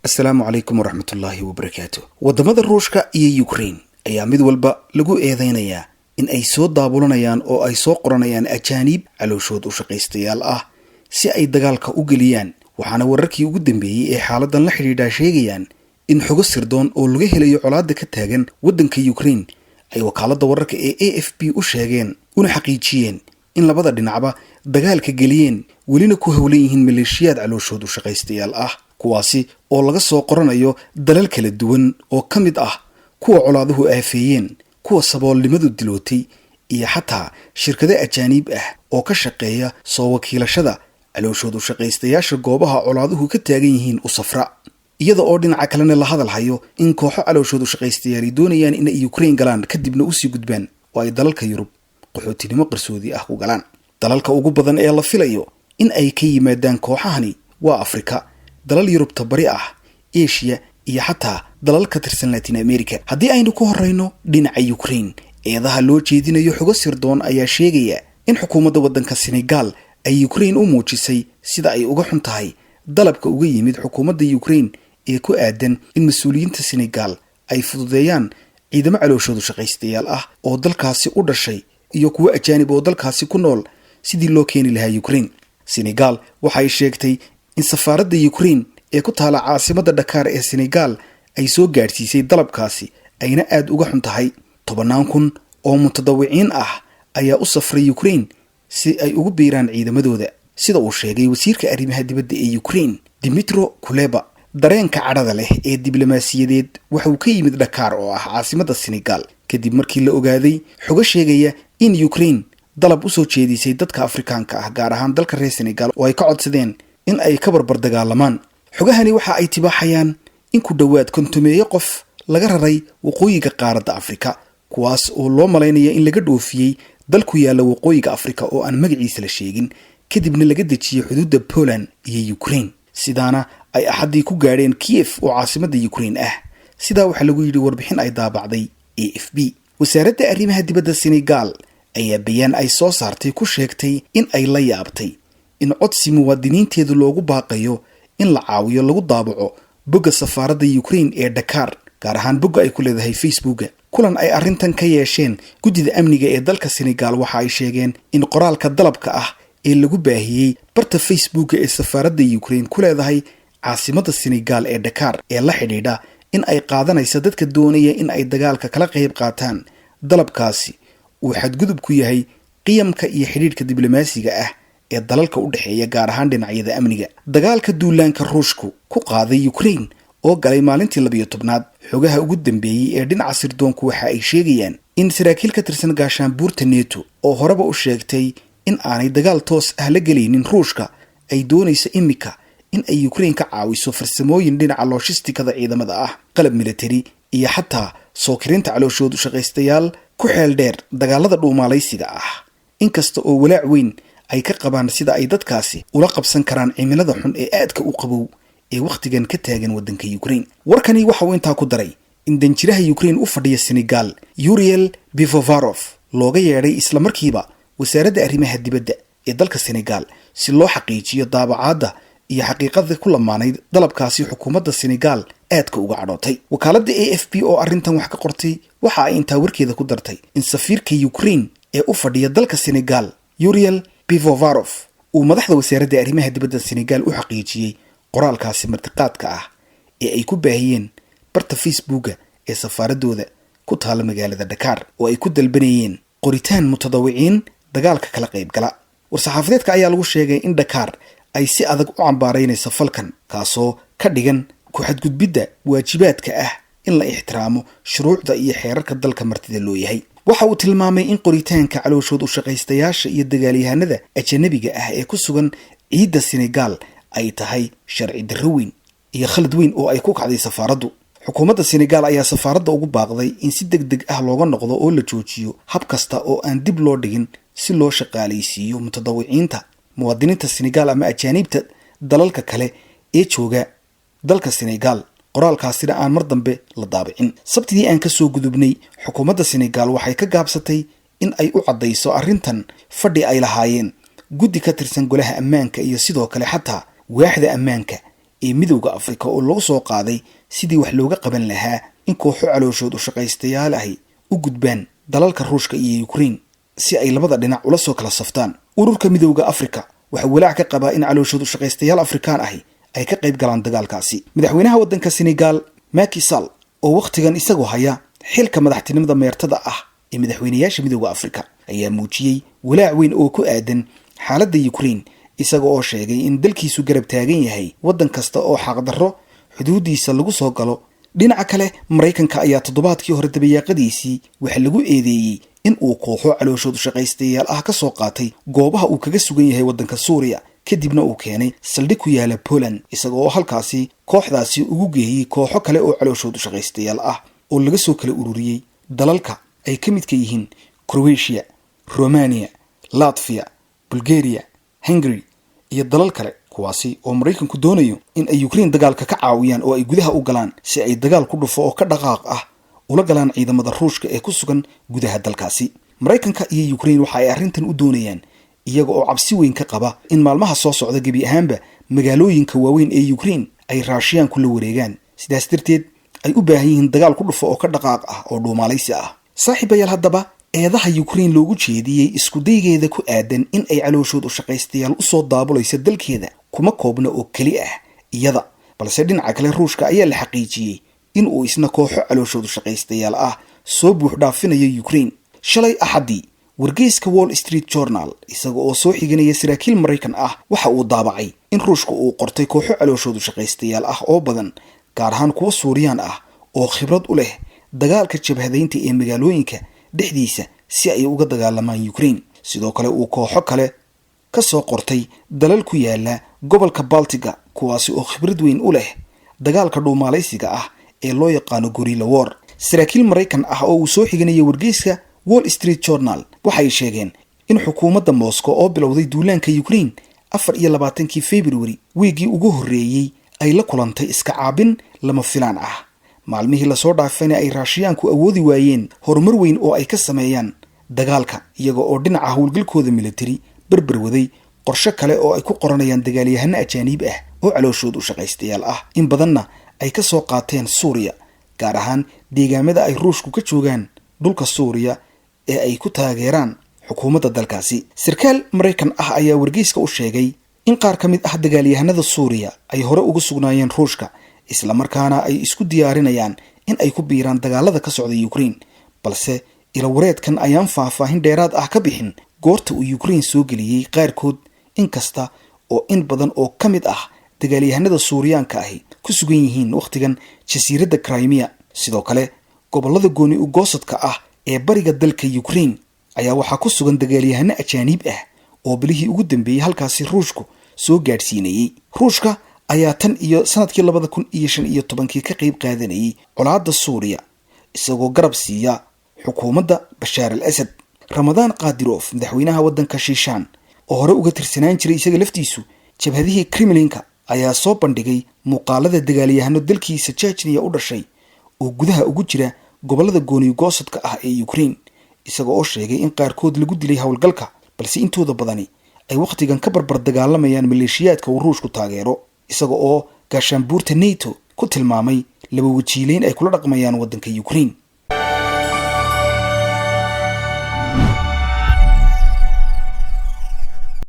Assalaamu calaykum waraxmatullaahi wabarakaatuh. Wadamada Ruushka iyo Ukraine ayaa mid walba lagu eedeynayaa in ay soo daabulanayaan oo ay soo qoranayaan ajaanib calooshood u shaqaystayaal ah si ay dagaalka u geliyaan. Waxaana wararkii ugu dambeeyay ee xaaladan la xiriidha sheegayaan in xogo sirdoon oo laga helayo colaadda ka taagan waddanka Ukraine ay wakaaladda wararka ee AFP u sheegeen una xaqiijiyeen in labada dhinacba dagaalka geliyeen welina ku howlan yihiin maleeshiyaad calooshood u shaqaystayaal ah kuwaasi oo laga soo qoranayo dalal kala duwan oo ka mid ah kuwa colaaduhu aafeeyeen, kuwa saboolnimadu dilootay iyo xataa shirkado ajaanib ah oo ka shaqeeya soo wakiilashada calooshood u shaqaystayaasha goobaha colaaduhu ka taagan yihiin u safra. iyada oo dhinaca kalena la hadal hayo in kooxo calooshood u shaqaystayaal doonayaan in ay Ukraine galaan kadibna u sii gudbaan oo ay dalalka Yurub qaxootinimo qarsoodi ah ku galaan. dalalka ugu badan ee la filayo in ay ka yimaadaan kooxahani waa Afrika, dalal Yurubta bari ah, Asia iyo xataa dalal ka tirsan Latin America. haddii aynu ku horeyno dhinaca Ukraine, eedaha loo jeedinayo xogo sirdoon ayaa sheegaya in xukuumadda waddanka Senegal ay Ukraine u muujisay sida ay uga xun tahay dalabka uga yimid xukuumadda Ukraine ee ku aadan in mas'uuliyiinta Senegal ay fududeeyaan ciidamo calooshoodu shaqaystayaal ah oo dalkaasi u dhashay iyo kuwa ajaanib oo dalkaasi ku nool sidii loo keeni lahaa Ukraine. Senegal waxay sheegtay in safaaradda Ukraine ee ku taala caasimadda Dakar ee Senegal ay soo gaarsiisay dalabkaasi ayna aad uga xun tahay. 10,000 oo mutadawiciin ah ayaa u safray Ukraine si ay ugu biiraan ciidamadooda, sida uu sheegay wasiirka arrimaha dibadda ee Ukraine Dmytro Kuleba. dareenka cadhada leh ee diblomaasiyadeed waxa uu ka yimid Dakar oo ah caasimadda Senegal kadib markii la ogaaday xogo sheegaya in Ukraine dalab u soo jeedisay dadka Afrikaanka ah gaar ahaan dalka reer Senegal oo ay ka codsadeen in ay ka barbar dagaalamaan. xogahani waxa ay tibaaxayaan in ku dhawaad 50 qof laga raray waqooyiga qaaradda Afrika, kuwaas oo loo maleynaya in laga dhoofiyay dal ku yaala waqooyiga Afrika oo aan magaciisa la sheegin, kadibna laga dejiyay xuduudda Poland iyo Ukraine. sidaana ay axadii ku gaadheen Kiev oo caasimadda Ukraine ah. sidaa waxa lagu yidhi warbixin ay daabacday AFP. wasaaradda arrimaha dibadda Senegal ayaa bayaan ay soo saartay ku sheegtay in ay la yaabtay in codsi muwaadiniinteedu loogu baaqayo in la caawiyo lagu daabaco bogga safaaradda Ukraine ee Dakar, gaar ahaan bogga ay ku leedahay Facebook. kulan ay arrintan ka yeesheen guddida amniga ee dalka Senegal waxa ay sheegeen in qoraalka dalabka ah ee lagu baahiyay barta Facebook ee safaaradda Ukraine ku leedahay caasimadda Senegal ee Dakar ee la xidhiidha in ay qaadanayso dadka doonaya in ay dagaalka kala qayb qaataan. dalabkaasi uu xadgudub ku yahay qiyamka iyo xidhiidhka diblomaasiga ah ee dalalka u dhaxeeya, gaar ahaan dhinacyada amniga. dagaalka duulaanka Ruushku ku qaaday Ukraine oo galay maalintii 12aad, xogaha ugu dambeeyay ee dhinaca sirdoonku waxa ay sheegayaan in saraakiil ka tirsan gaashaanbuurta NATO oo horeba u sheegtay in aanay dagaal toos ah la gelaynin Ruushka ay doonayso imika in ay Ukraine ka caawiso farsamooyin dhinaca logistikada ciidamada ah, qalab military iyo xataa soo kirinta calooshoodu shaqaystayaal ku xeel dheer dagaalada dhuumaalaysiga ah. inkasta oo walaac weyn ay ka qabaan sida ay dadkaasi ula qabsan karaan cimilada xun ee aadka u qabow ee waqtigan ka taagan waddanka Ukraine. warkani waxa uu intaa ku daray in danjiraha Ukraine u fadhiya Senegal Uriel Bivovarov looga yeedhay isla markiiba wasaaradda arrimaha dibadda ee dalka Senegal si loo xaqiijiyo daabacaadda iyo xaqiiqada ku lamaanayd dalabkaasi xukuumadda Senegal aadka uga cadhootay. wakaaladda AFP oo arrintan wax ka qortay waxa ay intaa warkeeda ku dartay in safiirka Ukraine ee u fadhiya dalka Senegal Uriel Bivovarov uu madaxda wasaaradda arrimaha dibadda Senegal u xaqiijiyay qoraalkaasi martiqaadka ah ee ay ku baahiyeen barta Facebook ee safaaradooda ku taala magaalada Dakar oo ay ku dalbanayeen qoritaan mutadawiciin dagaalka kala qayb gala. war-saxaafadeedka ayaa lagu sheegay in Dakar ay si adag u cambaaraynayso falkan, kaasoo ka dhigan ku xadgudbidda waajibaadka ah in la ixtiraamo shuruucda iyo xeerarka dalka martida loo yahay. waxa uu tilmaamay in qoritaanka calooshood u shaqaystayaasha iyo dagaalyahanada ajnabiga ah ee ku sugan ciidda Senegal ay tahay sharci darro weyn iyo khalad weyn oo ay ku kacday safaaraddu. xukuumadda Senegal ayaa safaaradda ugu baaqday in si degdeg ah looga noqdo oo la joojiyo hab kasta oo aan dib loo dhigin si loo shaqaalaysiiyo mutadawiciinta muwaadiniinta Senegal ama ajaanibta dalalka kale ee jooga dalka Senegal. qoraalkaasina aan mar dambe la daabicin. sabtidii aan ka soo gudubnay, xukuumadda Senegal waxay ka gaabsatay in ay u caddayso arrintan fadhi ay lahaayeen guddi ka tirsan golaha ammaanka iyo sidoo kale xataa waaxda ammaanka ee midowda Afrika oo lagu soo qaaday sidii wax looga qaban lahaa in kooxo calooshood u shaqaystayaal ahi u gudbaan dalalka Ruushka iyo Ukraine si ay labada dhinac ula soo kala saftaan. ururka midowda Afrika waxa walaac ka qabaa in calooshood u shaqaystayaal Afrikaan ahi ay ka qayb galaan dagaalkaasi. madaxweynaha waddanka Senegal Macky Sall oo waqtigan isagoo haya xilka madaxtinimada meertada ah ee madaxweynayaasha midowda Afrika ayaa muujiyay walaac weyn oo ku aadan xaaladda Ukraine isagoo oo sheegay in dalkiisu garab taagan yahay waddan kasta oo xaqdarro xuduudiisa lagu soo galo. dhinaca kale Mareykanka ayaa toddobaadkii hore dabayaaqadiisii waxa lagu eedeeyay in uu kooxo calooshood shaqaystayaal ah ka soo qaatay goobaha uu kaga sugan yahay waddanka Suuriya kadibna uu keenay saldhig ku yaala Poland isagoo oo halkaasi kooxdaasi ugu geeyay kooxo kale oo calooshood shaqaystayaal ah oo laga soo kala ururiyay dalalka ay ka mid ka yihiin Croatia, Romania, Latvia, Bulgaria, Hungary iyo dalal kale kuwaasi oo Mareykanku doonayo in ay Ukraine dagaalka ka caawiyaan oo ay gudaha u galaan si ay dagaal ku dhufo oo ka dhaqaaq ah ula galaan ciidamada Ruushka ee ku sugan gudaha dalkaasi. Mareykanka iyo Ukraine waxa ay arrintan u doonayaan iyaga oo cabsi weyn ka qaba in maalmaha soo socda gebi ahaanba magaalooyinka waaweyn ee Ukraine ay Ruushiyaan kula wareegaan, sidaas darteed ay u baahan yihiin dagaal ku dhufo oo ka dhaqaaq ah oo dhuumaalaysi ah. saaxiibayaal, haddaba eedaha Ukraine loogu jeediyay isku daygeeda ku aadan in ay calooshood u shaqaystayaal u soo daabulayso dalkeeda kuma koobna oo keli ah iyada, balse dhinaca kale Ruushka ayaa la xaqiijiyay in uu isna kooxo calooshood u shaqaystayaal ah soo buux dhaafinayo Ukraine. shalay Axadii wargeyska Wall Street Journal isaga oo soo xiganaya saraakiil Mareykan ah waxa uu daabacay in Ruushka uu qortay kooxo calooshood u shaqaystayaal ah oo badan, gaar ahaan kuwa Suuriyaan ah oo khibrad u leh dagaalka jabhadeynta ee magaalooyinka dhexdiisa si ay uga dagaalamaan Ukraine. sidoo kale uu kooxo kale ka soo qortay dalal ku yaala gobolka Baltiga kuwaasi oo khibrad weyn u leh dagaalka dhuumaalaysiga ah ee loo yaqaano guerrilla war. saraakiil Mareykan ah oo uu soo xiganaya wargeyska Wall Street Journal waxay sheegeen in xukuumadda Moscow oo bilowday duulaanka Ukraine 24 February weegii ugu horeeyay ay la kulantay iska caabin lama filaan ah. maalmihii la soo dhaafayna ay Ruushiyaanku awoodi waayeen horumar weyn oo ay ka sameeyaan dagaalka iyaga oo dhinaca howlgalkooda military barbarwaday qorshe kale oo ay ku qoranayaan dagaalyahano ajaanib ah oo calooshood u shaqaystayaal ah in badanna ay ka soo qaateen Suuriya, gaar ahaan deegaamada ay Ruushku ka joogaan dhulka Suuriya ee ay ku taageeraan xukuumadda dalkaasi. sarkaal Mareykan ah ayaa wargeyska u sheegay in qaar ka mid ah dagaalyahanada Suuriya ay hore uga sugnaayeen Ruushka isla markaana ay isku diyaarinayaan in ay ku biiraan dagaalada ka socda Ukraine, balse ila wareedkan ayaan faahfaahin dheeraad ah ka bixin goorta uu Ukraine soo geliyay qaarkood, inkasta oo in badan oo ka mid ah dagaalyahanada Suuriyaanka ahi ku sugan yihiin waqtigan jasiiradda Crimea. sidoo kale gobolada gooni u goosadka ah ee bariga dalka Ukraine ayaa waxaa ku sugan dagaalyahano ajaanib ah oo bilihii ugu dambeeyay halkaasi Ruushku soo gaadhsiinayay. Ruushka ayaa tan iyo sanadkii 2015 ka qayb qaadanayay colaadda Suuriya isagoo garab siiya xukuumadda Bashar al-Assad. Ramadaan Qadirov madaxweynaha waddanka Shiishaan oo hore uga tirsanaan jiray isaga laftiisu jabhadihii Kremlinka ayaa soo bandhigay muuqaalada dagaalyahano dalkiisa Chechnya u dhashay oo gudaha ugu jira gobolada gooni goosadka ah ee Ukraine, isaga oo sheegay in qaarkood lagu dilay howlgalka balse intooda badani ay waqtigan ka barbar dagaalamayaan maleeshiyaadka uu Ruushku taageero, isaga oo gaashaanbuurta NATO ku tilmaamay laba wajiileyn ay kula dhaqmayaan waddanka Ukraine.